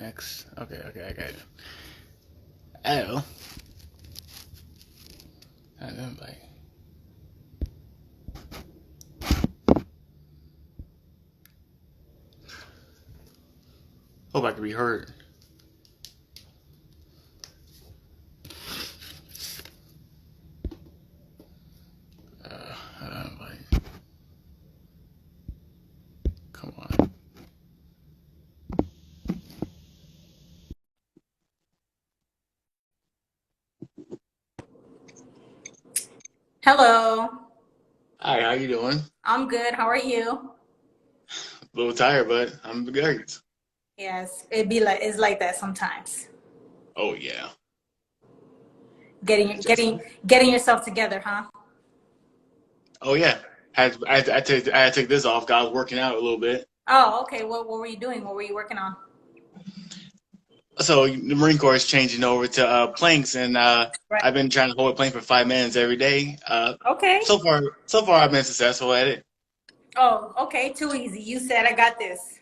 X. Okay, I got it. L. And then like. Hope I can be heard. Like. Come on. Hello. Hi, how you doing? I'm good. How are you? A little tired, but I'm good. Yes, it's like that sometimes. Oh yeah. Getting Just. getting getting yourself together, huh? Oh yeah. I had to take this off. 'Cause I was working out a little bit. Oh, okay. What were you doing? What were you working on? So the Marine Corps is changing over to planks, and Right. I've been trying to hold a plank for 5 minutes every day. Okay. So far I've been successful at it. Oh, okay. Too easy. You said I got this.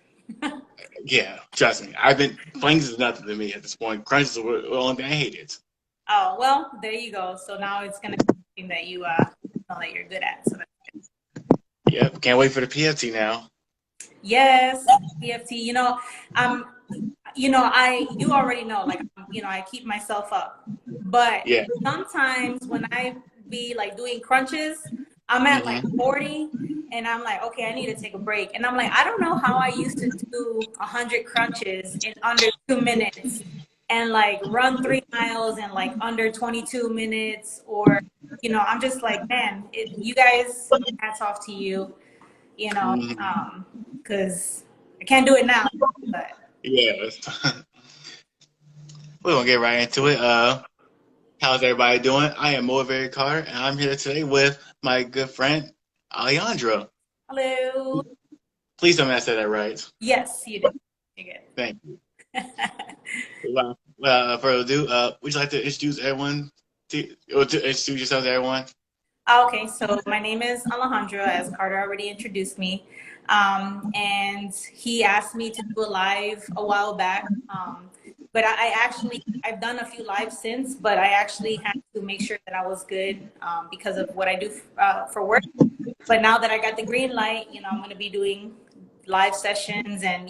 Yeah, trust me. I've been planks is nothing to me at this point. Crunches are the only thing I hated. Oh, well, there you go. So now it's gonna be something that you know that you're good at. So Yep, can't wait for the PFT now. yes, PFT. You already know, like, I keep myself up. But Yeah. sometimes when I be like doing crunches, I'm at like Hmm. 40 and I'm like, okay, I need to take a break. And I'm like, I don't know how I used to do 100 crunches in under 2 minutes and like run 3 miles in like under 22 minutes. Or, I'm just like, man, you guys, hats off to you, you know, Hmm. because I can't do it now. But Yeah. We're gonna get right into it. How's everybody doing? I am Motivator Carter, and I'm here today with my good friend Alejandra. hello. Please tell me I said that right. Yes, you did. You're Thank you. good. Without further ado, would you like to introduce everyone or to introduce yourself to everyone? Okay, so my name is Alejandra, as Carter already introduced me. And he asked me to do a live a while back. But I've done a few lives since, but I actually had to make sure that I was good because of what I do for work. But now that I got the green light, I'm going to be doing live sessions. And,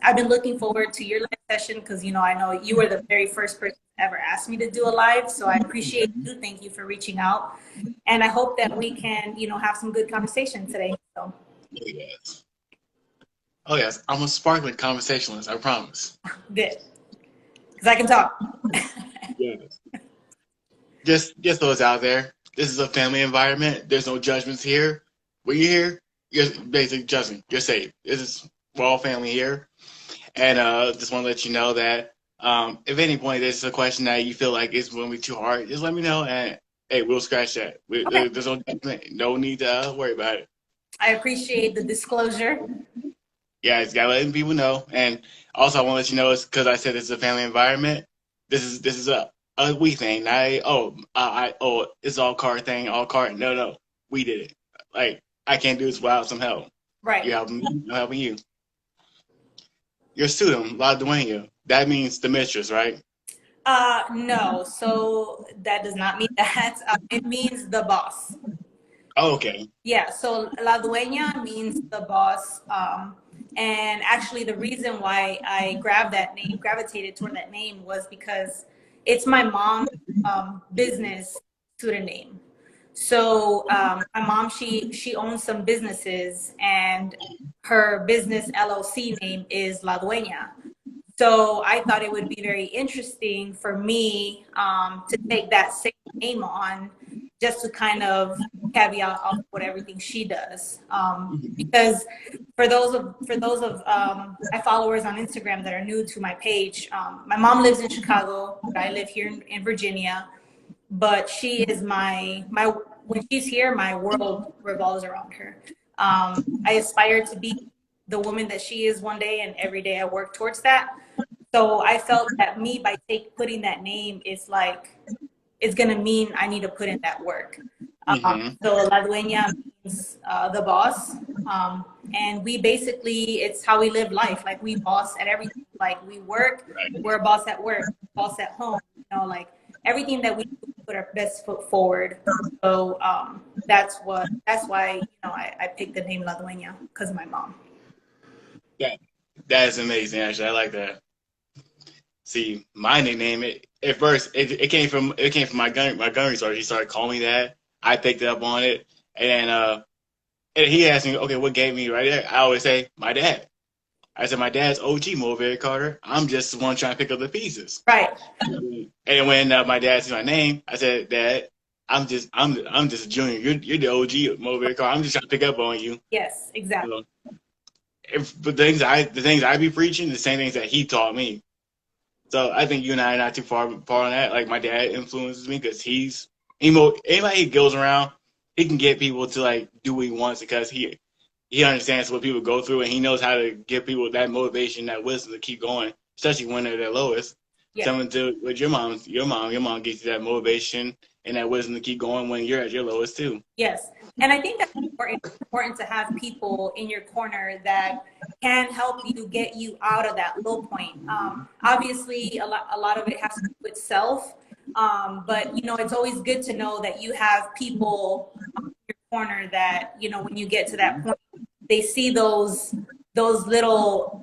I've been looking forward to your live session because, I know you were the very first person to ever asked me to do a live. So I appreciate you. Thank you for reaching out. And I hope that we can, have some good conversation today. So Oh yes. Oh yes. I'm a sparkling conversationalist. I promise. good because I can talk. Yes. Just those out there. This is a family environment. There's no judgments here. When you're here, you're basically judging. You're safe. This is we're all family here. And just want to let you know that if at any point there's a question that you feel like it's going to be too hard, just let me know, and hey, we'll scratch that. Okay. There's no need to worry about it. I appreciate the disclosure. Yeah, it's gotta let people know. And also, I want to let you know, it's because I said this is a family environment. This is a we thing. Not it's all car thing, all car. No, no, we did it. Like I can't do this without some help. Right. You helping me, I'm helping you. You're a student, La Dueña. That means the mistress, right? No. So that does not mean that. It means the boss. Oh, okay. Yeah, so la dueña means the boss. And actually, the reason why I gravitated toward that name was because it's my mom's business student name. So my mom, she owns some businesses, and her business LLC name is La Dueña. So I thought it would be very interesting for me to take that same name on, just to kind of caveat off what everything she does. Because for those of my followers on Instagram that are new to my page, my mom lives in Chicago, but I live here in Virginia. But she is my when she's here, my world revolves around her. I aspire to be the woman that she is one day, and every day I work towards that. So I felt that me by putting that name is like it's gonna mean I need to put in that work. Mm-hmm. So La Dueña means the boss. And we basically, it's how we live life. Like we boss at everything. Like we work, we're a boss at work, boss at home. Like everything that we do, we put our best foot forward. So that's why I picked the name La Dueña, because of my mom. Yeah, that is amazing. Actually, I like that. See, my nickname, at first it came from my gun research. He started calling me that. I picked up on it, and he asked me, okay, what gave me right there? I always say my dad. I said my dad's OG Motivator Carter. I'm just the one trying to pick up the pieces. Right. And when my dad said my name, I said, Dad, I'm just a junior. You're the OG Motivator Carter. I'm just trying to pick up on you. Yes, exactly. The things I be preaching, the same things that he taught me. So I think you and I are not too far apart on that. Like my dad influences me because anybody he goes around, he can get people to like do what he wants because he understands what people go through and he knows how to give people that motivation, that wisdom to keep going, especially when they're their lowest. Yeah. Something to with your mom gives you that motivation and that wisdom to keep going when you're at your lowest too. Yes. And I think that's important to have people in your corner that can help you get you out of that low point. Obviously, a lot of it has to do with self, but it's always good to know that you have people in your corner that when you get to that point, they see those little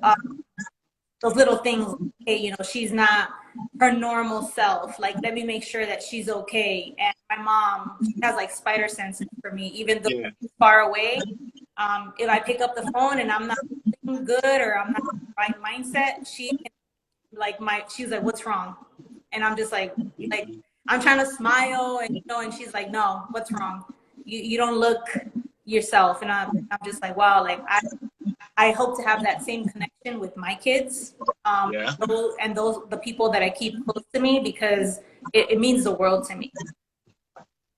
things. Hey, she's not her normal self. Like, let me make sure that she's okay. And my mom, she has like spider sense for me, even though she's far away. If I pick up the phone and I'm not feeling good or I'm not in the right mindset, she's like, what's wrong? And I'm just like I'm trying to smile and she's like, no, what's wrong? You don't look yourself. And I'm just like, wow, like I hope to have that same connection with my kids, the people that I keep close to me, because it means the world to me.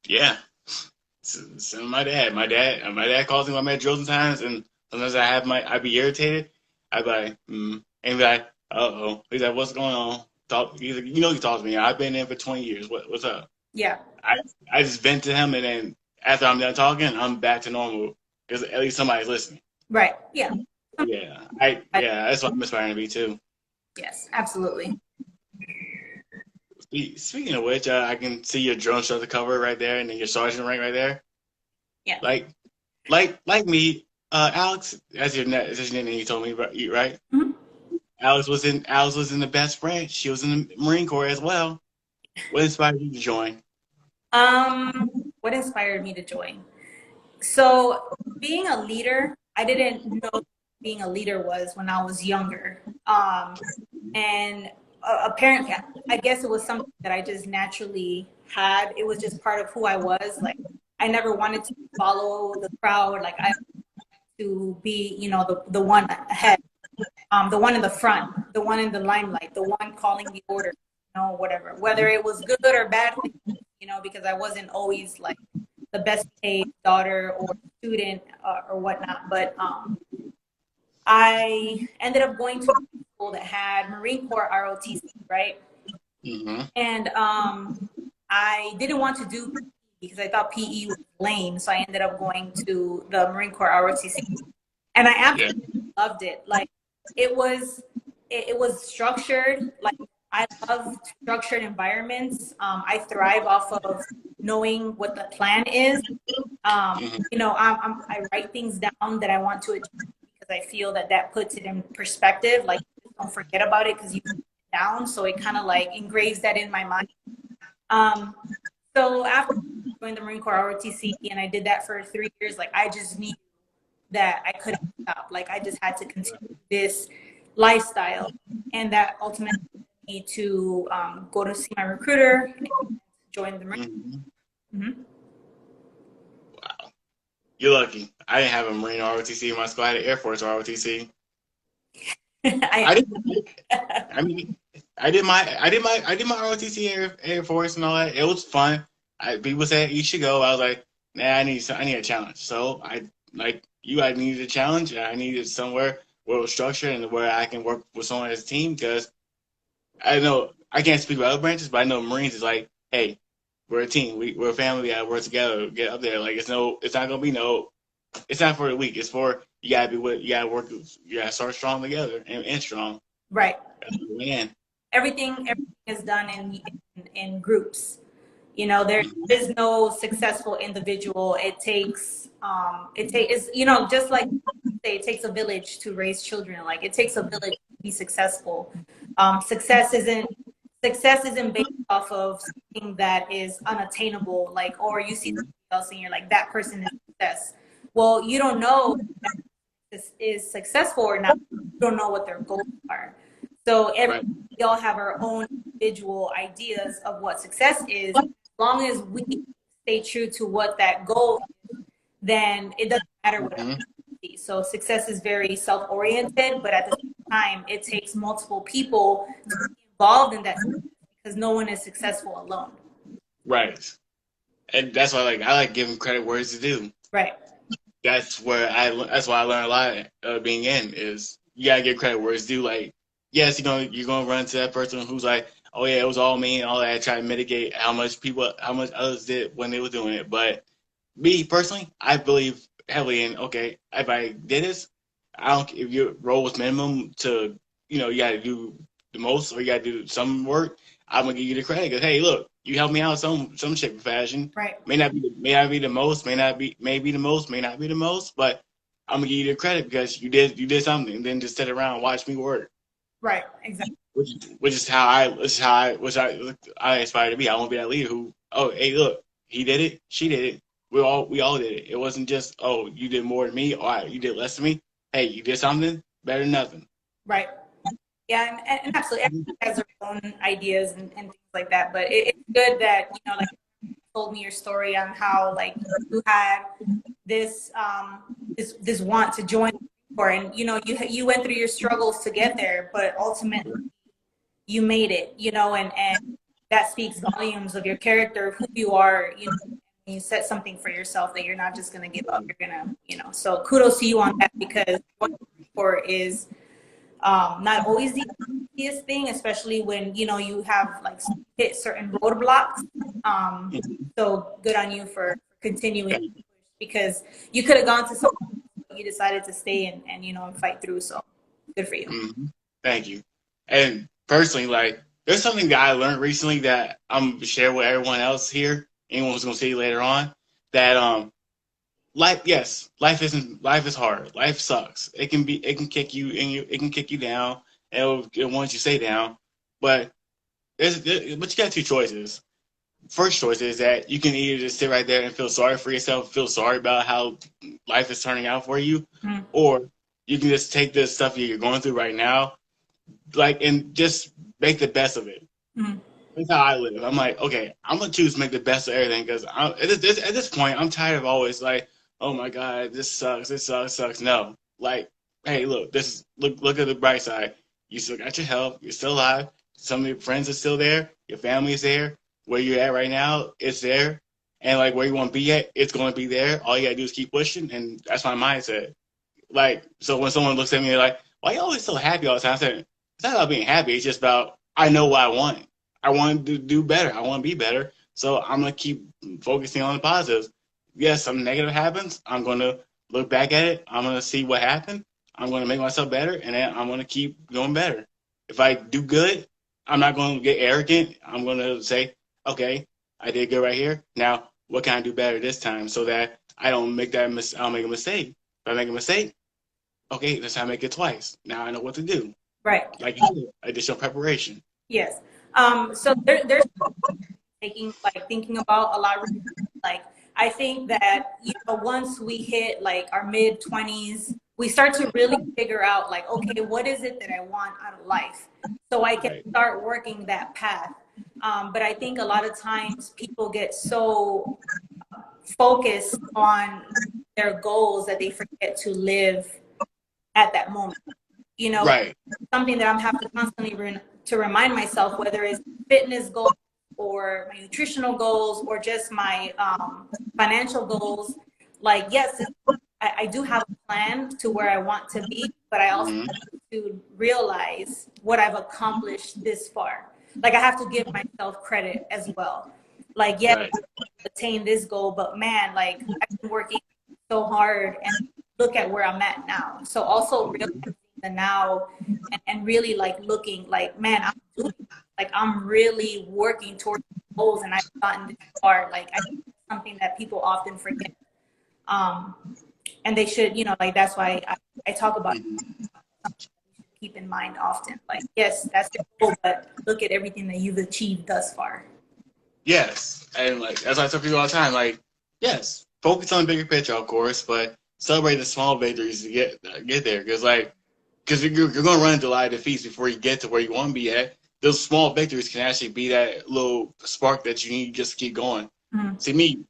Yeah. So my dad calls me when I'm at drills sometimes, and sometimes I'd be irritated. I'd be like, and be like, uh-oh. He's like, what's going on? He's like, he talks to me. I've been in for 20 years. What's up? Yeah. I just vent to him, and then after I'm done talking, I'm back to normal because at least somebody's listening. Right. Yeah. Yeah. That's what I'm aspiring to be too. Yes, absolutely. Speaking of which, I can see your drill instructor cover right there, and then your sergeant rank right there. Yeah. Like me, Alex. That's your name. You told me, right? Mm-hmm. Alex was in the best branch. She was in the Marine Corps as well. What inspired you to join? What inspired me to join? So being a leader, I didn't know what being a leader was when I was younger. And apparently, I guess it was something that I just naturally had. It was just part of who I was. Like, I never wanted to follow the crowd. Like, I wanted to be, the one ahead, the one in the front, the one in the limelight, the one calling the order, whatever. Whether it was good or bad, because I wasn't always like the best behaved daughter or student or whatnot. But I ended up going to a school that had Marine Corps ROTC, right? Mm-hmm. And I didn't want to do PE because I thought PE was lame. So I ended up going to the Marine Corps ROTC. And I absolutely loved it. Like, it was structured. Like, I love structured environments. I thrive off of knowing what the plan is. I write things down that I want to achieve because I feel that puts it in perspective. Like, don't forget about it because you put it down. So it kind of like engraves that in my mind. So after going to the Marine Corps ROTC, and I did that for 3 years, like, I just knew that I couldn't stop. Like, I just had to continue this lifestyle, and that ultimately led me to go to see my recruiter and join the Marine. Mm-hmm. Mm-hmm. Wow, you're lucky. I didn't have a Marine ROTC in my school. I had an Air Force ROTC. I did my ROTC Air Force and all that. It was fun. People said you should go. I was like, nah, I need a challenge. So I needed a challenge. And I needed somewhere where it was structured and where I can work with someone as a team, because I know I can't speak about other branches, but I know Marines is like, hey, we're a team. We're a family. We gotta work together. Get up there. Like, it's not gonna be no It's not for the weak. It's for you gotta be with you gotta work. You gotta start strong together and strong. Right. Man. Everything is done in groups. You know, there is no successful individual. It takes, you know, just like say, it takes a village to raise children. Like it takes a village to be successful. Success isn't based off of something that is unattainable, like, or you see somebody else and you're like, that person is success. Well, you don't know if that is successful or not. You don't know what their goals are. So we all have our own individual ideas of what success is. As long as we stay true to what that goal is, then it doesn't matter what else we see. So success is very self-oriented, but at the same time, it takes multiple people to be involved in that because no one is successful alone. Right. And that's why I like giving credit where it's due. Right. That's why I learned a lot being in is you gotta give credit where it's due. Like, yes, you're gonna run into that person who's like, oh yeah, it was all me and all that, try to mitigate how much others did when they were doing it. But me personally, I believe heavily in, okay, if I did this, I don't, if your role was minimum to, you gotta do the most or you gotta do some work, I'm gonna give you the credit because, hey, look, you helped me out some shape or fashion. Right. May not be the most, may be the most, may not be the most, but I'm gonna give you the credit because you did something. And then just sit around and watch me work. Right. Exactly. Which is how I aspire to be. I want to be that leader who, oh, hey, look, he did it, she did it, we all did it. It wasn't just, oh, you did more than me, or you did less than me. Hey, you did something better than nothing. Right. Yeah, and absolutely, everyone has their own ideas and things like that. But it's good that, you know, like you told me your story on how like you had this this want to join for, and you know you went through your struggles to get there, but ultimately you made it. You know, and that speaks volumes of your character, of who you are. You know, you set something for yourself that you're not just gonna give up. You're gonna, you know. So kudos to you on that because what you're looking for is not always the easiest thing, especially when, you know, you have like hit certain roadblocks. So good on you for continuing because you could have gone to something, but you decided to stay and you know, and fight through. So good for you. Mm-hmm. Thank you. And personally, like, there's something that I learned recently that I'm gonna share with everyone else here. Anyone who's gonna see later on that life is hard. Life sucks. It can kick you it can kick you down and it wants you to stay down. But but you got two choices. First choice is that you can either just sit right there and feel sorry for yourself, feel sorry about how life is turning out for you, or you can just take this stuff that you're going through right now, like, and just make the best of it. That's how I live. I'm like, okay, I'm gonna choose to make the best of everything because at this point, I'm tired of always like, oh my god, this sucks. No, like, hey, look, look at the bright side. You still got your health. You're still alive. Some of your friends are still there. Your family is there. Where you're at right now, it's there. And like where you want to be at, it's going to be there. All you gotta do is keep pushing, and that's my mindset. Like, so when someone looks at me, they're like, why are you always so happy all the time? I said, it's not about being happy. It's just about I know what I want. I want to do better. I want to be better. So I'm going to keep focusing on the positives. Yes, something negative happens. I'm going to look back at it. I'm going to see what happened. I'm going to make myself better, and then I'm going to keep doing better. If I do good, I'm not going to get arrogant. I'm going to say, okay, I did good right here. Now, what can I do better this time so that I don't make I don't make a mistake. If I make a mistake, okay, this time I make it twice. Now I know what to do. Right. Like you said, additional preparation. Yes. So there's thinking about a lot. Like, I think that, you know, once we hit like our mid-20s, we start to really figure out like, okay, what is it that I want out of life? So I can start working that path. But I think a lot of times people get so focused on their goals that they forget to live at that moment. You know, something that I'm having to constantly to remind myself, whether it's fitness goals or my nutritional goals or just my financial goals. Like, yes, I do have a plan to where I want to be, but I also have to realize what I've accomplished this far. Like, I have to give myself credit as well. Like, yes, I attain this goal, but man, like, I've been working so hard and look at where I'm at now. So also realizing the now and really like looking like, man, I'm doing, like I'm really working towards goals and I've gotten this far. Like I think that's something that people often forget. Um, and they should, you know, like that's why I talk about it, keep in mind often. Like, yes, that's your goal, but look at everything that you've achieved thus far. Yes, and like that's why I tell people all the time. Like, yes, focus on the bigger picture, of course, but celebrate the small victories to get there. Because you're going to run into a lot of defeats before you get to where you want to be at. Those small victories can actually be that little spark that you need just to keep going. Mm-hmm. See me,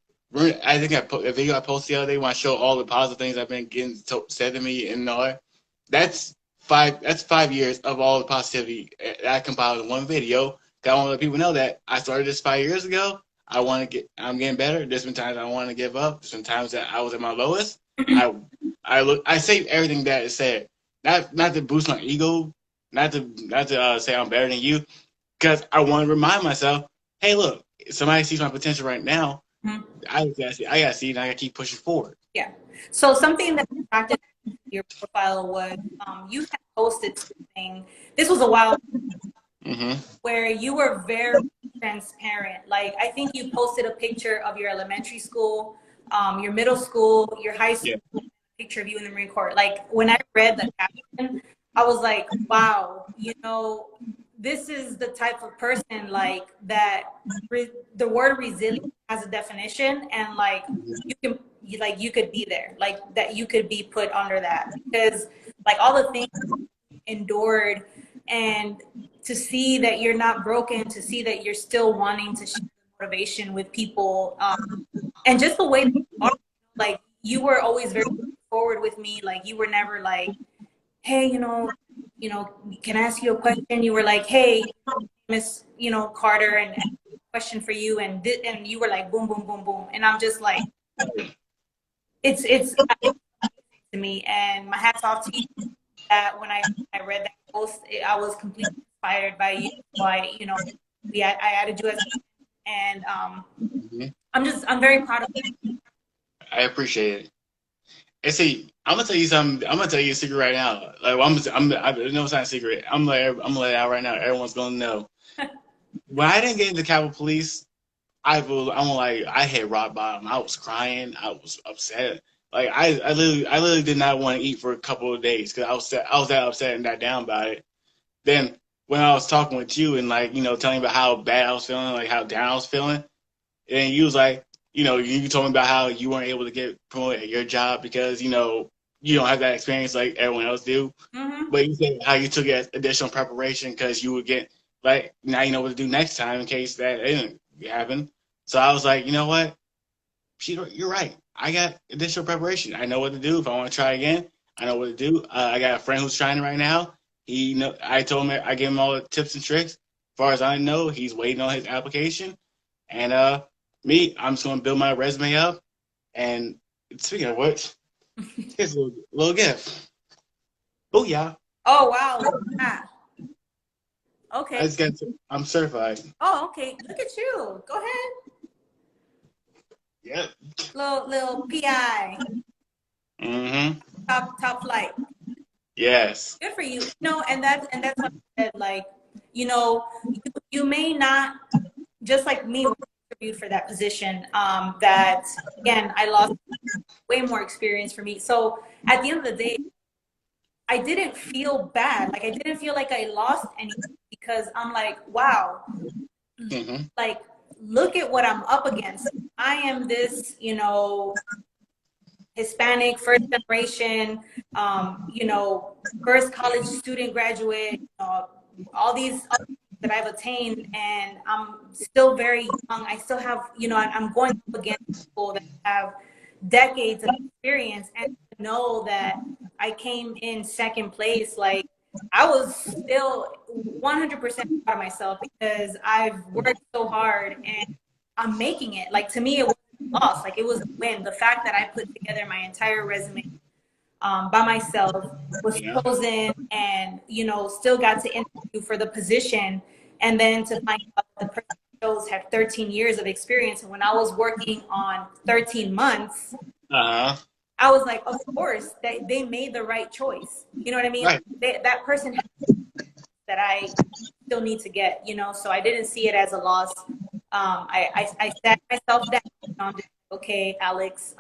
I think a video I posted the other day when I showed all the positive things I've been getting said to me and all that. That's 5 years of all the positivity that I compiled in one video. I want to let people know that I started this 5 years ago. I'm getting better. There's been times I want to give up. There's been times that I was at my lowest. I say everything that is said, not to boost my ego, not to say I'm better than you, because I want to remind myself, hey, look, if somebody sees my potential right now, Mm-hmm. I gotta see, and I gotta keep pushing forward. Yeah. So something that attracted your profile was you had posted something. This was a while Mm-hmm. where you were very transparent. Like I think you posted a picture of your elementary school, your middle school, your high school, Yeah. picture of you in the Marine Corps. Like when I read the caption, I was like, wow, you know, this is the type of person like that. The word resilient has a definition, and like you could be there, like that you could be put under that because like all the things endured and to see that you're not broken, to see that you're still wanting to share motivation with people, and just the way that you are, like you were always very forward with me. Like you were never like, hey, can I ask you a question? You were like, hey, Miss, Carter, and question for you, and you were like, boom, boom, boom, boom, and I'm just like, it's to me, and my hats off to you. That when I read that post, I was completely inspired by you. So I added you as, and Mm-hmm. I'm very proud of you. I appreciate it. And see, I'm gonna tell you something. I'm gonna tell you a secret right now. Like, I know it's not a secret. I'm gonna let it out right now. Everyone's gonna know. When I didn't get into Capitol Police, I hit rock bottom. I was crying. I was upset. Like, I literally did not want to eat for a couple of days because I was that upset and that down about it. Then when I was talking with you and like, telling me about how bad I was feeling, like how down I was feeling, and you was like, you told me about how you weren't able to get promoted at your job because, you don't have that experience like everyone else do. Mm-hmm. But you said how you took it as additional preparation because you would get, like, now you know what to do next time in case that didn't happen. So I was like, you know what? You're right. I got additional preparation. I know what to do if I want to try again. I know what to do. I got a friend who's trying it right now. I told him, I gave him all the tips and tricks. As far as I know, he's waiting on his application. And I'm just going to build my resume up. And speaking of which, here's a little gift. Booyah. Oh wow, look at that. Okay. I'm certified. Oh, okay. Look at you. Go ahead. Yep. Little PI. Mm-hmm. Top flight. Yes. Good for you. And that's what I said. Like, you may not, just like me, interviewed for that position. That again, I lost way more experience for me. So at the end of the day, I didn't feel bad. Like I didn't feel like I lost anything because I'm like, wow, Mm-hmm. like look at what I'm up against. I am this, Hispanic, first generation, first college student graduate, all these other things that I've attained, and I'm still very young. I still have, I'm going up against people that have decades of experience, and to know that I came in second place, like I was still 100% proud of myself because I've worked so hard and I'm making it. Like to me, it was a loss. Like it was a win. The fact that I put together my entire resume by myself, was Yeah. chosen, and still got to interview for the position, and then to find out the person I chose had 13 years of experience, and when I was working on 13 months, Uh-huh. I was like, of course, they made the right choice. You know what I mean? Right. That person that I still need to get, you know, so I didn't see it as a loss. I sat myself down, you know, I'm just, okay, Alex,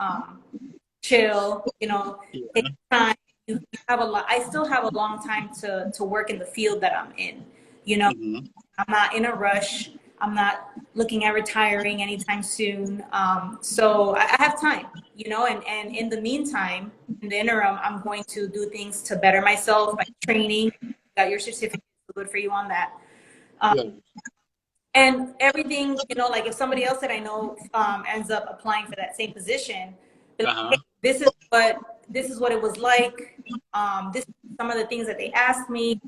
chill, you know, take Yeah. time. You have a lot. I still have a long time to work in the field that I'm in. You know, Mm-hmm. I'm not in a rush. I'm not looking at retiring anytime soon. So I have time, you know, and in the meantime, in the interim, I'm going to do things to better myself by training. Got your certificate, so good for you on that. Um, Yeah. and everything, you know, like if somebody else that I know ends up applying for that same position, be like, hey, Uh-huh. this is what it was like. This is some of the things that they asked me.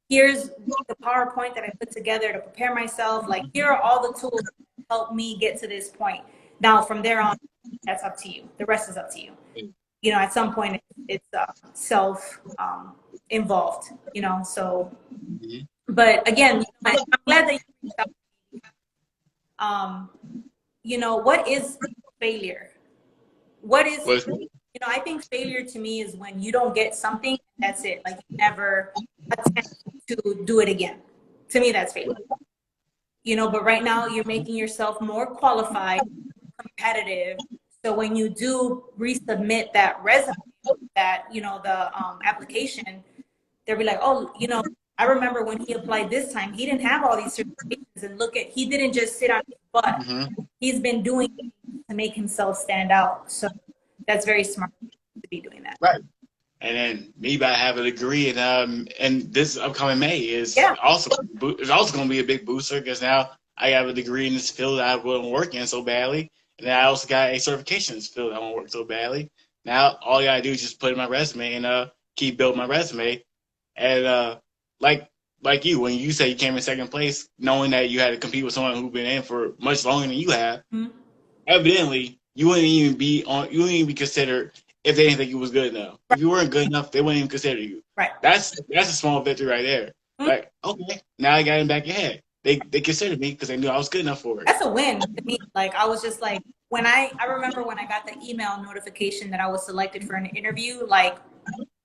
Here's the PowerPoint that I put together to prepare myself. Like, here are all the tools that help me get to this point. Now, from there on, that's up to you. The rest is up to you. You know, at some point, it's self involved. You know, so. Mm-hmm. But again, I'm glad that you reached out. Um, you know, what is failure? What is, Was you know, I think failure to me is when you don't get something, that's it. Like you never attempt to do it again. To me, that's failure. You know, but right now you're making yourself more qualified, competitive. So when you do resubmit that resume, that, you know, the application, they'll be like, oh, you know, I remember when he applied this time, he didn't have all these certifications, and look at, he didn't just sit on his butt. mm-hmm. He's been doing things to make himself stand out. So that's very smart to be doing that. Right. And then me by having a degree and this upcoming May Yeah. is also going to be a big booster because now I have a degree in this field that I wouldn't work in so badly, and then I also got a certification in this field that I won't work so badly. Now all I gotta do is just put in my resume and keep building my resume, and like you when you say you came in second place, knowing that you had to compete with someone who's been in for much longer than you have, Mhm. evidently you wouldn't even be considered if they didn't think you was good enough. If you weren't good enough, they wouldn't even consider you. Right. That's a small victory right there. Mhm. Like, okay, now I got in back ahead. They considered me because they knew I was good enough for it. That's a win to me. Like I was just like, when I remember when I got the email notification that I was selected for an interview, like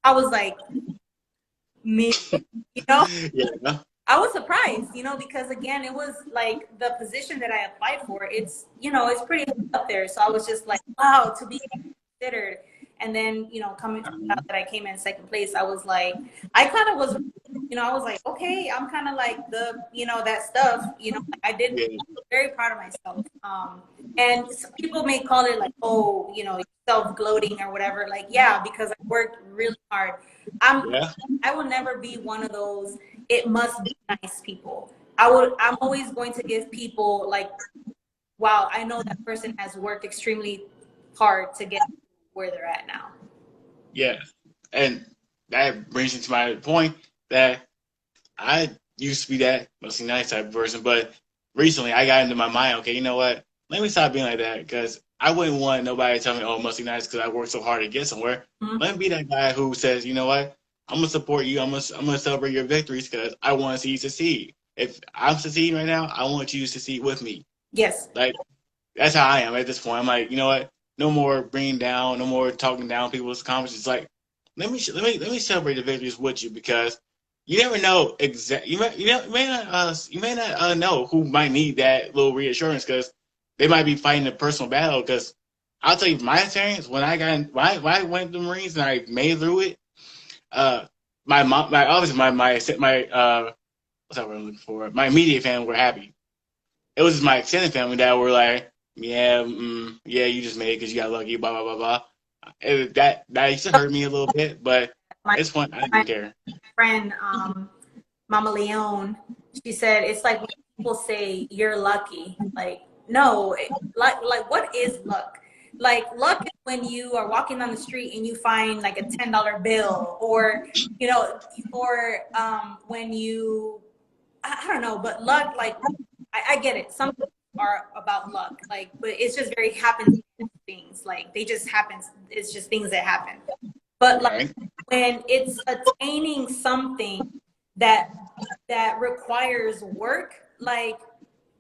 I was like, me, you know, Yeah. I was surprised, you know, because again, it was like the position that I applied for. It's, you know, it's pretty up there. So I was just like, wow, to be considered. And then, you know, coming to find out that I came in second place, I was like, I kind of was, you know, I was like, okay, I'm kind of like the, you know, that stuff, you know, I did Yeah. very proud of myself. And some people may call it like, oh, you know, self gloating or whatever. Like, yeah, because I worked really hard. I'm, Yeah. I will never be one of those. It must be nice people. I'm always going to give people like, wow, I know that person has worked extremely hard to get where they're at now. Yeah. And that brings me to my point that I used to be that mostly nice type of person, but recently I got into my mind, okay, you know what? Let me stop being like that because I wouldn't want nobody to tell me, oh, it must be nice because I worked so hard to get somewhere. Mhm. Let me be that guy who says, you know what? I'm gonna support you. I'm gonna celebrate your victories because I want to see you succeed. If I'm succeeding right now, I want you to succeed with me. Yes. Like that's how I am at this point. I'm like, you know what? No more bringing down, no more talking down people's accomplishments. It's like, let me celebrate the victories with you because you never know exactly. You may not know who might need that little reassurance because they might be fighting a personal battle. Because I'll tell you my experience when when I went to the Marines and I made through it. Uh, my mom, my obviously my what's that word I'm looking for? My immediate family were happy. It was my extended family that were like, yeah, yeah, you just made it because you got lucky, blah blah blah blah. That used to hurt me a little bit, but at My, this point, I my didn't care. friend, Mama Leone, she said, it's like when people say you're lucky. Like, no, like what is luck? Like luck is when you are walking down the street and you find like a $10 bill, or you know, or when you, I don't know, but luck, like I get it. Some things are about luck, like, but it's just very happens things. Like they just happens. It's just things that happen. But like Right? when it's attaining something that requires work, like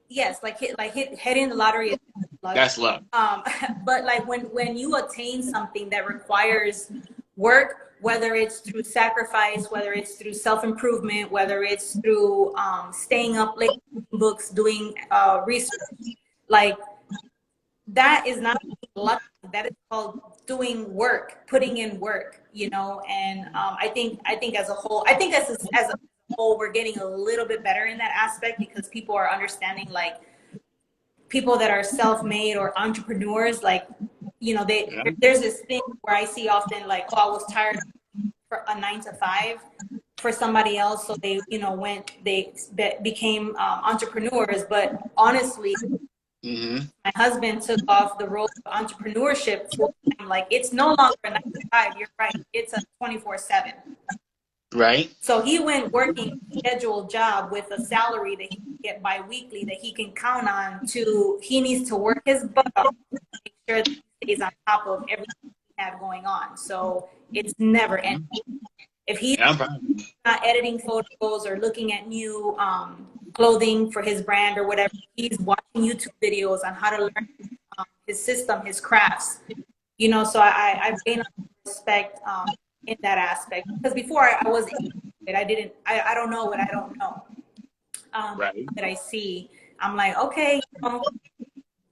yes, like hitting the lottery is luck. That's luck. But like when you attain something that requires work, whether it's through sacrifice, whether it's through self-improvement, whether it's through staying up late reading books, doing research, like that is not luck. That is called doing work, putting in work, you know. And I think as a whole, I think as a whole, we're getting a little bit better in that aspect because people are understanding, like people that are self-made or entrepreneurs, like, you know, there's this thing where I see often, like, oh, I was tired for a 9 to 5 for somebody else, so they, you know, they became entrepreneurs. But honestly, my husband took off the role of entrepreneurship full time. Like, it's no longer a 9 to 5. You're right. It's a 24/7. Right. So he went working a scheduled job with a salary that he can get biweekly that he can count on. He needs to work his butt off to make sure that he stays on top of everything he had going on. So it's never ending. If he's not editing photos or looking at new clothing for his brand or whatever, he's watching YouTube videos on how to learn his system, his crafts. You know, so I've gained a lot of respect in that aspect, because before I wasn't, I don't know what I don't know. That I see, I'm like, okay, you know,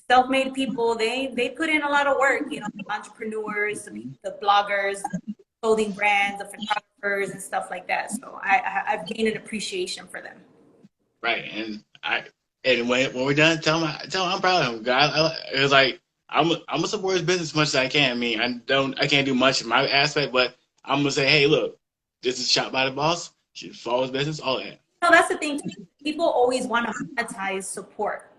self-made people, they put in a lot of work, you know, entrepreneurs, the bloggers, the clothing brands, the photographers and stuff like that. So I've gained an appreciation for them. Right. And when we're done, tell him I'm proud of him. It was like, I'm gonna support his business as much as I can. I mean, I can't do much in my aspect, but I'm gonna say, hey, look, this is Shot by the Boss. You should follow his business, all that. No, that's the thing. People always want to monetize support.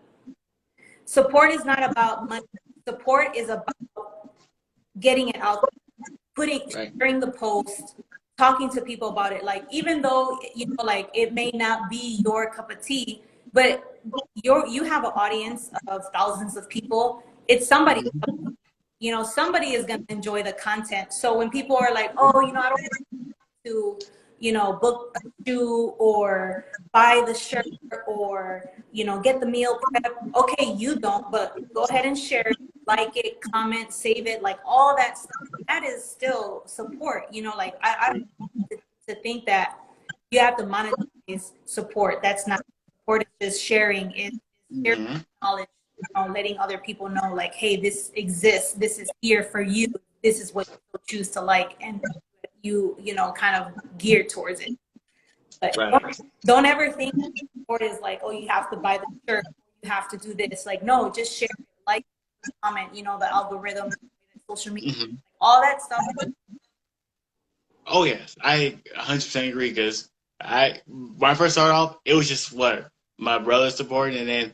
Support is not about money. Support is about getting it out, sharing the post, talking to people about it. Like, even though, you know, like, it may not be your cup of tea, but you have an audience of thousands of people. It's somebody, you know, somebody is going to enjoy the content. So when people are like, oh, you know, I don't want to, you know, book a shoe or buy the shirt or, you know, get the meal prep. Okay, you don't, but go ahead and share it, like it, comment, save it, like all that stuff. That is still support, you know. Like, I don't want to think that you have to monetize support. That's not support. It's just sharing. It's sharing knowledge, you know, letting other people know, like, hey, this exists. This is here for you. This is what you choose to like, and you know, kind of geared towards it. But don't ever think support is like, oh, you have to buy the shirt, you have to do this. Like, no, just share, like, comment, you know, the algorithm, social media, all that stuff. Oh yes, I 100% agree, because when I first started off, it was just my brother supporting, and then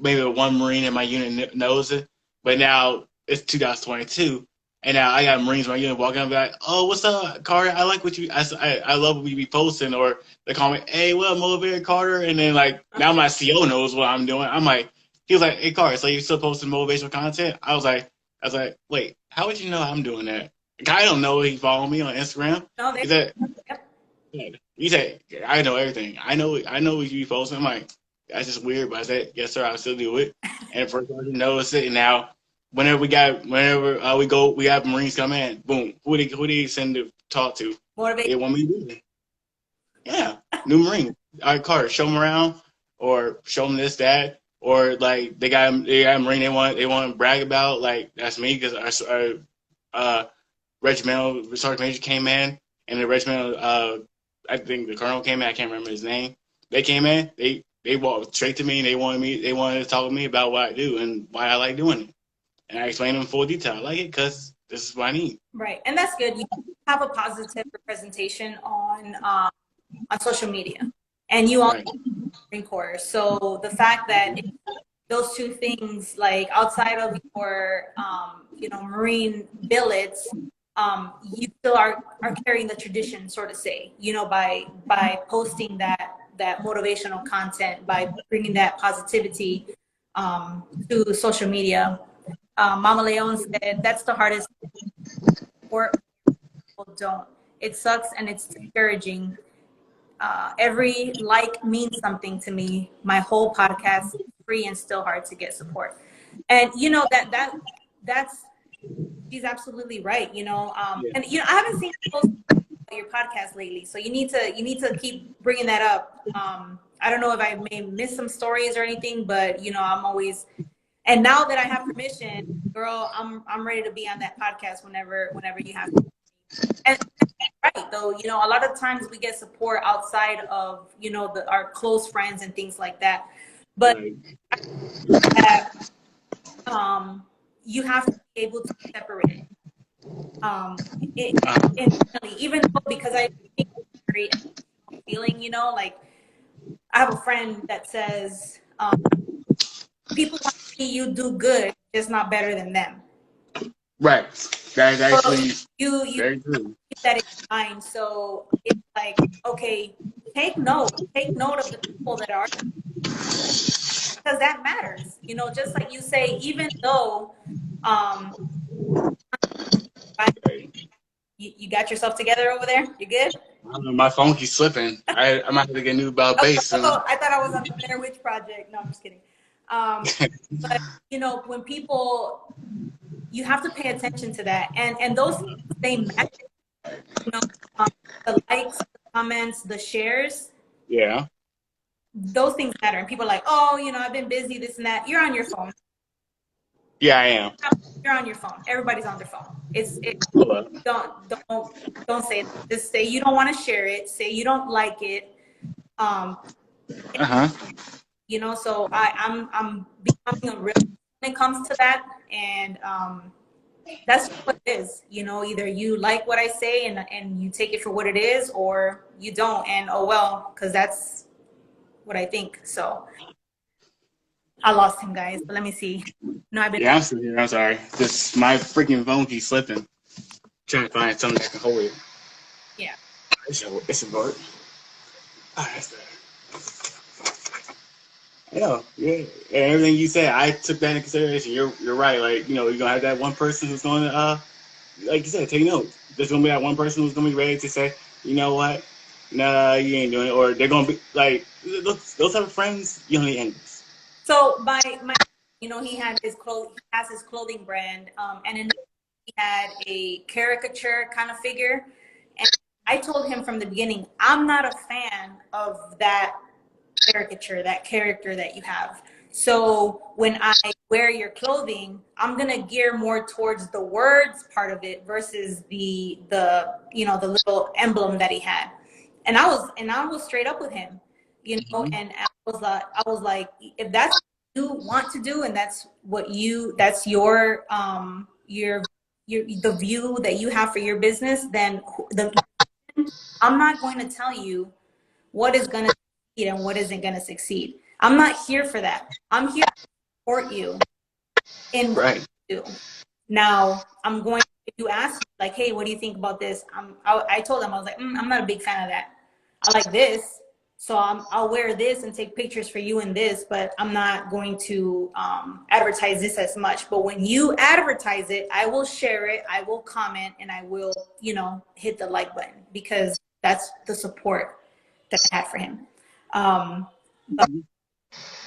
maybe one Marine in my unit knows it. But now it's 2022, and now I got Marines in my unit walking up and be like, oh, what's up, Carter? I like what I love what we be posting. Or they call me, hey, what up, Motivator Carter? And then, like, now my CO knows what I'm doing. I'm like, he was like, hey, Carter, so you still posting motivational content? I was like, wait, how would you know I'm doing that? I don't know he followed me on Instagram. No, He said, I know everything. I know what you be posting. I'm like, that's just weird, but I said, yes, sir, I'll still do it. And first person noticed it, and now whenever we have Marines come in, boom, who they send to talk to? Motivate. They want me to do it. Yeah, new Marine. All right, Carter, show them around, or show them this, that, or like they got a Marine they want to brag about. Like, that's me, because our regimental sergeant major came in, and the regimental I think the colonel came in. I can't remember his name. They came in. They walked straight to me, and they wanted to talk to me about what I do and why I like doing it. And I explained in full detail. I like it because this is what I need. Right, and that's good. You have a positive representation on social media, and you also Marine Corps. So the fact that those two things, like, outside of your you know, Marine billets, you still are carrying the tradition, sort of say, you know, by posting that motivational content, by bringing that positivity to social media. Mama Leon said that's the hardest work. People don't. It sucks and it's discouraging. Every like means something to me. My whole podcast is free and still hard to get support. And you know that's she's absolutely right. You know, Yeah. and you know I haven't seen you post about your podcast lately, so you need to keep bringing that up. I don't know if I may miss some stories or anything, but you know I'm always, and now that I have permission, girl, I'm ready to be on that podcast whenever you have. And right though, you know, a lot of times we get support outside of, you know, our close friends and things like that, but Right. you have to be able to separate it Uh, internally, even though, because I think it's a very feeling, you know, like I have a friend that says people want to see you do good, just not better than them. right. That is So actually you very true. keep that in mind. So it's like, okay, take note of the people that are, because that matters. You know, just like you say, even though um, Right. you got yourself together over there, you good? I don't know, my phone keeps slipping. I might have to get a new Oh, bass soon. I thought I was on the Blair Witch Project. No, I'm just kidding. But you know, when people, you have to pay attention to that, and those things, they matter. You know, the likes, the comments, the shares, Yeah. those things matter. And people are like, oh, you know, I've been busy, this and that. You're on your phone. Yeah, I am. You're on your phone. Everybody's on their phone. It Hold up. don't say it. Just say you don't want to share it. Say you don't like it. Um, Uh-huh. you know, so I'm becoming a real when it comes to that, and that's what it is. You know, either you like what I say and you take it for what it is, or you don't, and oh well, because that's what I think. So I lost him, guys. But let me see. No, I've been. Yeah, I'm still here. I'm sorry. Just my freaking phone keeps slipping. Trying to find something that can hold it. Yeah. It's a board. Ah, that's better. Yeah, yeah. And everything you said, I took that into consideration. You're right. Like, you know, you're gonna have that one person who's gonna like you said, take notes. There's gonna be that one person who's gonna be ready to say, you know what? Nah, you ain't doing it. Or they're gonna be like those type of friends, you don't need enemies. So my, you know, he has his clothing brand, and in he had a caricature kind of figure, and I told him from the beginning, I'm not a fan of that caricature, that character that you have. So when I wear your clothing, I'm gonna gear more towards the words part of it versus the you know the little emblem that he had. And I was straight up with him, you know, Mm-hmm. and I was like, if that's what you want to do and that's your the view that you have for your business, then I'm not going to tell you what is going to succeed and what isn't going to succeed. I'm not here for that. I'm here to support you in what Right. you do. Now, if you ask me, like, hey, what do you think about this? I told them, I was like, I'm not a big fan of that. I like this. So I'll wear this and take pictures for you in this, but I'm not going to advertise this as much. But when you advertise it, I will share it, I will comment, and I will, you know, hit the like button because that's the support that I had for him. But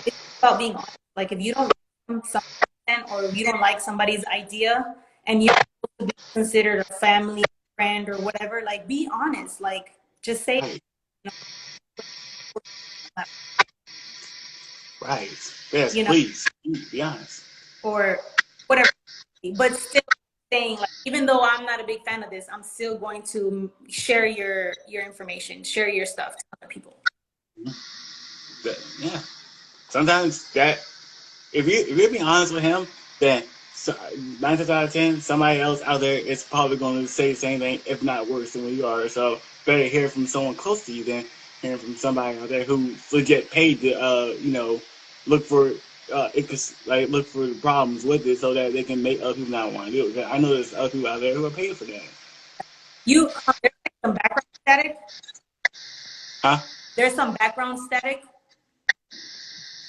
it's about being honest. Like if you don't like something or if you don't like somebody's idea and you're supposed to be considered a family friend or whatever, like be honest. Like just say, Right. you Right. Yes, know, please. Be honest. or whatever. But still saying like, even though I'm not a big fan of this, I'm still going to share your information, share your stuff to other people. Yeah. Sometimes that if you're being honest with him, then 9 times out of 10, somebody else out there is probably going to say the same thing, if not worse than what you are. So better hear from someone close to you than hearing from somebody out there who legit paid to, you know, look for look for the problems with it so that they can make other people not want to do it. 'Cause I know there's other people out there who are paid for that. There's like some background static. Huh? There's some background static.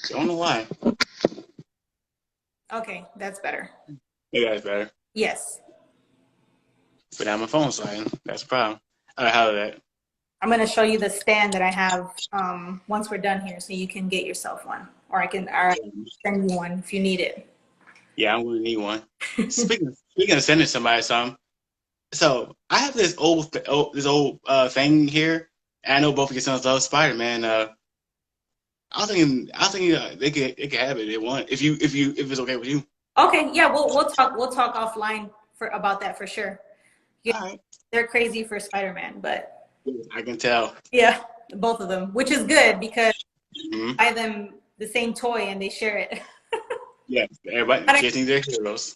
Don't know why. Okay, that's better. Yeah, that's better. Yes. But now my phone's sliding. That's a problem. How that? I'm going to show you the stand that I have once we're done here so you can get yourself one. Or I can send you one if you need it. Yeah, I'm gonna need one. Speaking of sending somebody something, so I have this old thing here. And I know both of your sons love Spider-Man. I was thinking they could have it if they want if it's okay with you. Okay, yeah, we'll talk offline for about that for sure. Yeah, All right. they're crazy for Spider-Man, but I can tell. yeah, both of them, which is good because Hmm. I buy them the same toy and they share it. Yeah, everybody kids need their heroes.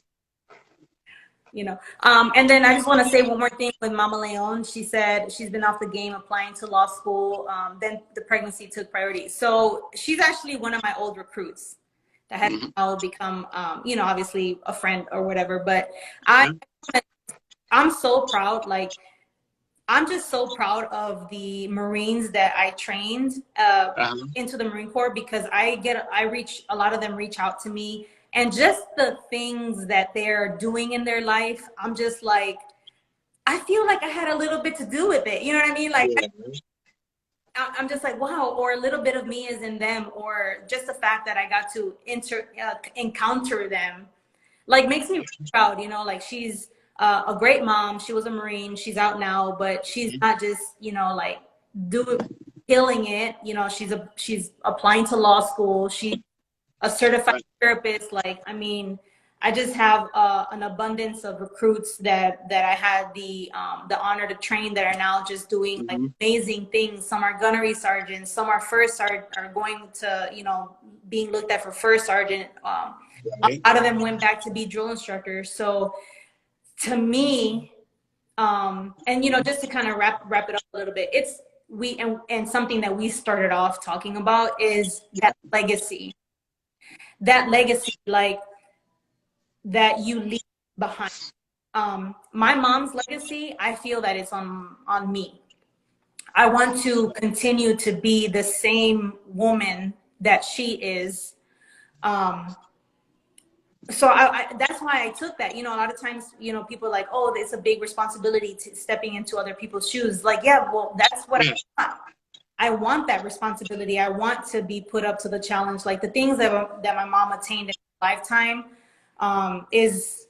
And then I just want to say one more thing with Mama Leon. She said she's been off the game applying to law school. Then the pregnancy took priority. So she's actually one of my old recruits that has Hmm. now become, obviously a friend or whatever. But I, Yeah. I'm so proud. Like, I'm just so proud of the Marines that I trained Uh-huh. into the Marine Corps because a lot of them reach out to me and just the things that they're doing in their life. I'm just like, I feel like I had a little bit to do with it. You know what I mean? Like, Yeah. I'm just like, wow, or a little bit of me is in them, or just the fact that I got to encounter them like makes me really proud, like she's a great mom. She was a Marine. She's out now, but she's not just, like do killing it. She's applying to law school. She's a certified therapist. Like, I mean, I just have an abundance of recruits that I had the honor to train that are now just doing like Hmm. amazing things. Some are gunnery sergeants. Some are are going to, being looked at for first sergeant. A Right. lot of them went back to be drill instructors. So to me, and just to kind of wrap it up a little bit, it's we and something that we started off talking about is that legacy. That legacy, like that you leave behind. My mom's legacy, I feel that it's on me. I want to continue to be the same woman that she is. Um, so that's why I took that. A lot of times, people are like, oh, it's a big responsibility to stepping into other people's shoes. Like, yeah, well, that's what Yeah. I want. I want that responsibility. I want to be put up to the challenge. Like the things that my mom attained in her lifetime is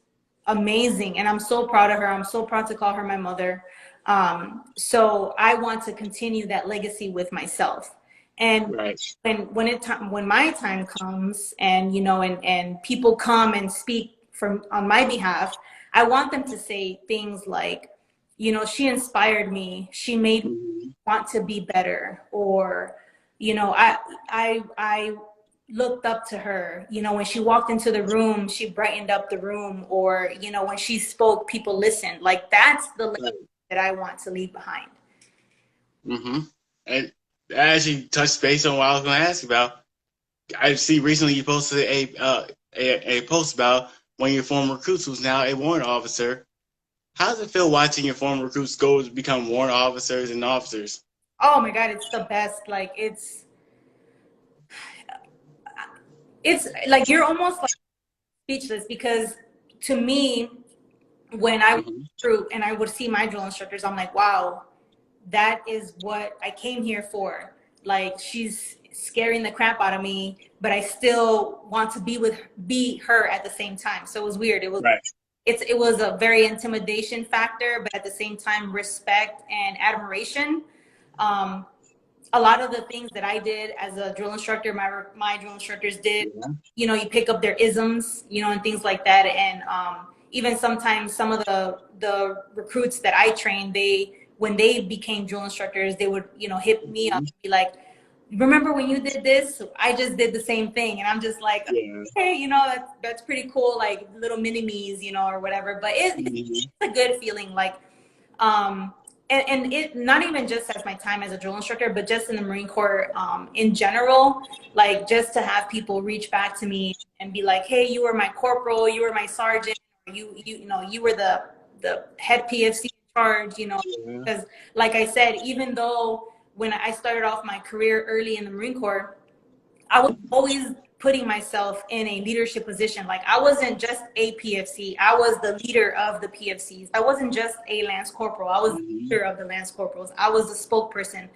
amazing. And I'm so proud of her. I'm so proud to call her my mother. So I want to continue that legacy with myself. And Right. when my time comes and and people come and speak on my behalf, I want them to say things like, she inspired me, she made me Hmm. want to be better, or I looked up to her, when she walked into the room she brightened up the room, or when she spoke people listened. Like that's the legacy Right. that I want to leave behind. Hmm. And that actually touched base on what I was going to ask you about. I see recently you posted a post about one of your former recruits who's now a warrant officer. How does it feel watching your former recruits go to become warrant officers and officers? Oh my god, it's the best. Like it's like you're almost like speechless because to me, when I was Hmm. through and I would see my drill instructors, I'm like, wow, that is what I came here for. Like she's scaring the crap out of me, but I still want to be her at the same time. So it was weird. Right. It was a very intimidation factor, but at the same time, respect and admiration. Um, a lot of the things that I did as a drill instructor, my drill instructors did. Yeah. You pick up their isms, and things like that. And even sometimes some of the recruits that I trained, when they became drill instructors, they would hit me up Hmm. and be like, "Remember when you did this? I just did the same thing." And I'm just like, Yeah. "Okay, that's pretty cool, like little mini me's, or whatever." But it's Hmm. a good feeling, like. Um, and it not even just as my time as a drill instructor, but just in the Marine Corps in general, like just to have people reach back to me and be like, hey, you were my corporal, you were my sergeant, or you were the head PFC in charge, Yeah. because like I said, even though when I started off my career early in the Marine Corps, I was always putting myself in a leadership position. Like I wasn't just a PFC, I was the leader of the PFCs. I wasn't just a Lance Corporal, I was the Hmm. leader of the Lance Corporals. I was the spokesperson.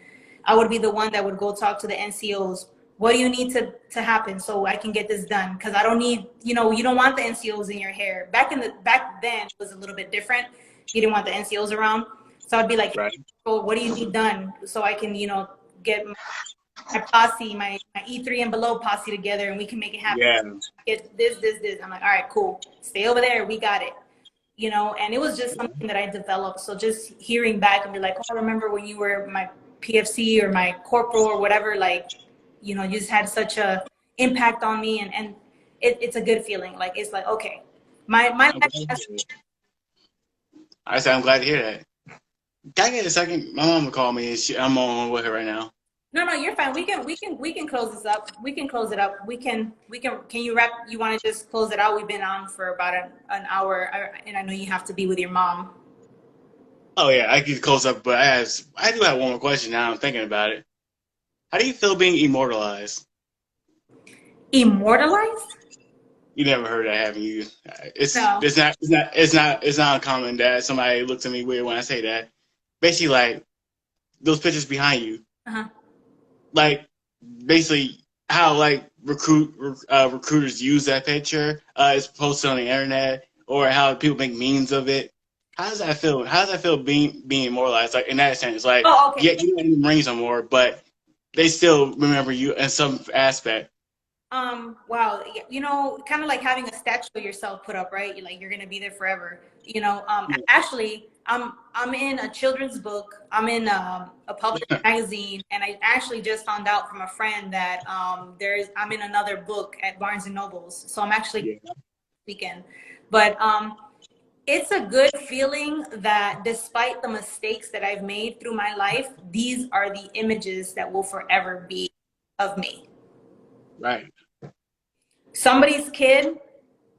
I would be the one that would go talk to the NCOs. what do you need to happen so I can get this done? Because I don't need, you know, you don't want the NCOs in your hair. Back then it was a little bit different. You didn't want the NCOs around. So I'd be like, Right. well, what do you need done so I can, you know, get my posse, my E3 and below posse together, and we can make it happen. Yeah. Get this. I'm like, all right, cool. Stay over there. We got it. You know, and it was just something that I developed. So just hearing back and be like, oh, I remember when you were my PFC or my corporal or whatever, like, you know, you just had such a impact on me, and it's a good feeling. Like, it's like, okay, my life has. I said I'm glad to hear that. Can I get a second? My mom will call me, and I'm on with her right now. No, you're fine. We can close this up. We can close it up. Can you wrap? You want to just close it out? We've been on for about an hour, and I know you have to be with your mom. Oh yeah, I can close up, but I do have one more question now. I'm thinking about it. How do you feel being immortalized? Immortalized? You never heard that, haven't you? No. It's not uncommon that somebody looks at me weird when I say that. Basically, like those pictures behind you, like basically how like recruiters use that picture. It's posted on the internet, or how people make memes of it. How does that feel? How does that feel being immortalized? Like in that sense, like Oh, okay. yeah, you don't even rings no more, but they still remember you in some aspect. Wow, you know, kind of like having a statue of yourself put up, right? You're gonna be there forever. You know, actually, I'm in a children's book. I'm in a published magazine, and I actually just found out from a friend that I'm in another book at Barnes and Nobles. So I'm actually weekend, but it's a good feeling that despite the mistakes that I've made through my life, these are the images that will forever be of me. Right. Somebody's kid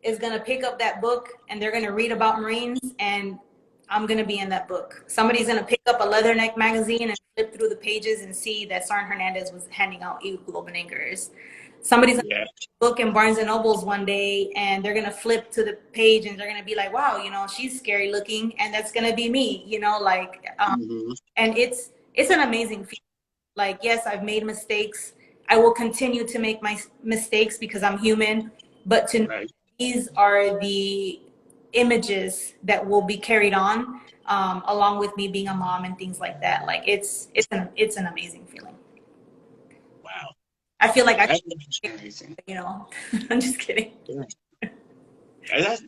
is going to pick up that book and they're going to read about Marines, and I'm going to be in that book. Somebody's going to pick up a Leatherneck magazine and flip through the pages and see that Sergeant Hernandez was handing out hemoglobin anchors. Somebody's going to book in Barnes and Nobles one day, and they're going to flip to the page and they're going to be like, wow, you know, she's scary looking, and that's going to be me, you know, like, and it's an amazing feeling. Like, yes, I've made mistakes. I will continue to make my mistakes because I'm human, but these are the images that will be carried on, along with me being a mom and things like that. Like, it's an amazing feeling. Wow. I feel like That's amazing. you know, I'm just kidding. That's,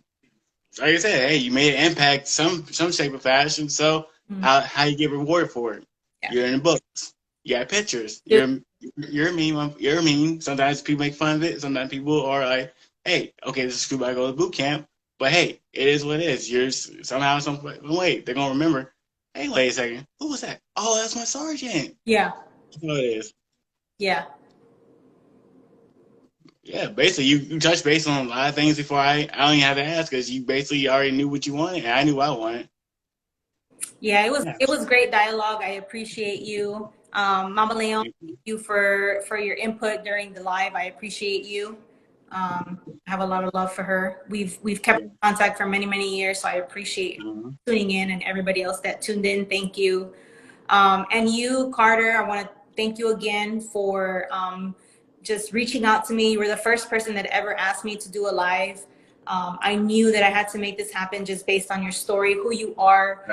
like I said, hey, you made an impact some shape or fashion. So how you get rewarded for it? Yeah. You're in the books. You got pictures. You're a meme. You're a meme. Sometimes people make fun of it. Sometimes people are like, "Hey, okay, this is cool. I go to boot camp, but hey, it is what it is." You're somehow, some way they're gonna remember. Hey, wait a second. Who was that? Oh, that's my sergeant. Yeah. That's what it is. Yeah. Yeah, basically, you touched base on a lot of things before I don't even have to ask, because you basically already knew what you wanted, and I knew what I wanted. Yeah, it was great dialogue. I appreciate you. Mama Leon, thank you for your input during the live. I appreciate you. I have a lot of love for her. We've kept in contact for many years, so I appreciate tuning in, and everybody else that tuned in. Thank you. And you, Carter, I want to thank you again for just reaching out to me. You were the first person that ever asked me to do a live. I knew that I had to make this happen just based on your story, who you are,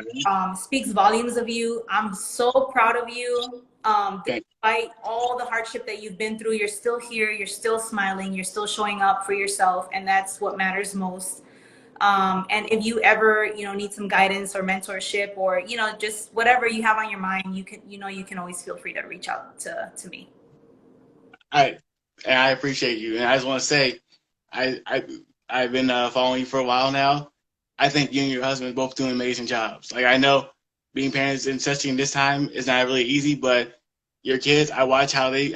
speaks volumes of you. I'm so proud of you. Despite all the hardship that you've been through, you're still here, you're still smiling, you're still showing up for yourself, and that's what matters most. And if you ever, you know, need some guidance or mentorship, or, you know, just whatever you have on your mind, you can always feel free to reach out to me. I appreciate you, and I just want to say, I've been following you for a while now. I think you and your husband both doing amazing jobs. Like, I know being parents, especially in this time, is not really easy, but your kids, I watch how they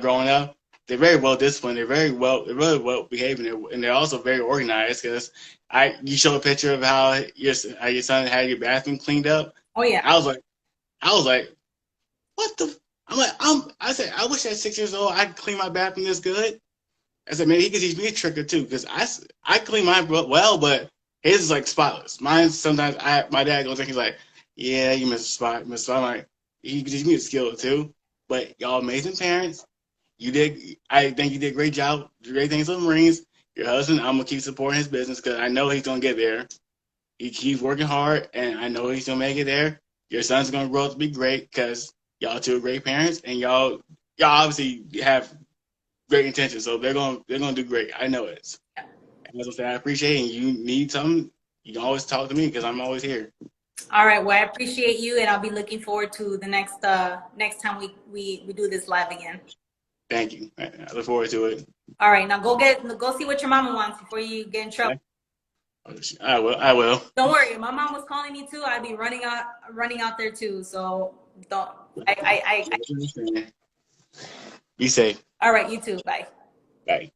growing up. They're very well disciplined. They're really well behaved, and they're also very organized. Because you show a picture of how your son had your bathroom cleaned up. Oh yeah. I was like, what the? I said, I wish at 6 years old I could clean my bathroom this good. I said, maybe he could teach me a trick or two, because I clean mine well, but his is like spotless. Mine sometimes my dad goes and he's like, yeah, you missed a spot, I'm like, he could teach me a skill or two. But y'all amazing parents, You did. I think you did a great job. Great things with the Marines. Your husband, I'm gonna keep supporting his business because I know he's gonna get there. He keeps working hard, and I know he's gonna make it there. Your son's gonna grow up to be great because y'all two are great parents, and y'all obviously have great intentions. So they're gonna do great. I know it. And as I said, I appreciate it. And you need something, you can always talk to me because I'm always here. All right. Well, I appreciate you, and I'll be looking forward to the next time we do this live again. Thank you. I look forward to it. All right. Now go see what your mama wants before you get in trouble. I will. I will. Don't worry. My mom was calling me too. I'd be running out there too. So don't. I Be safe. All right. You too. Bye. Bye.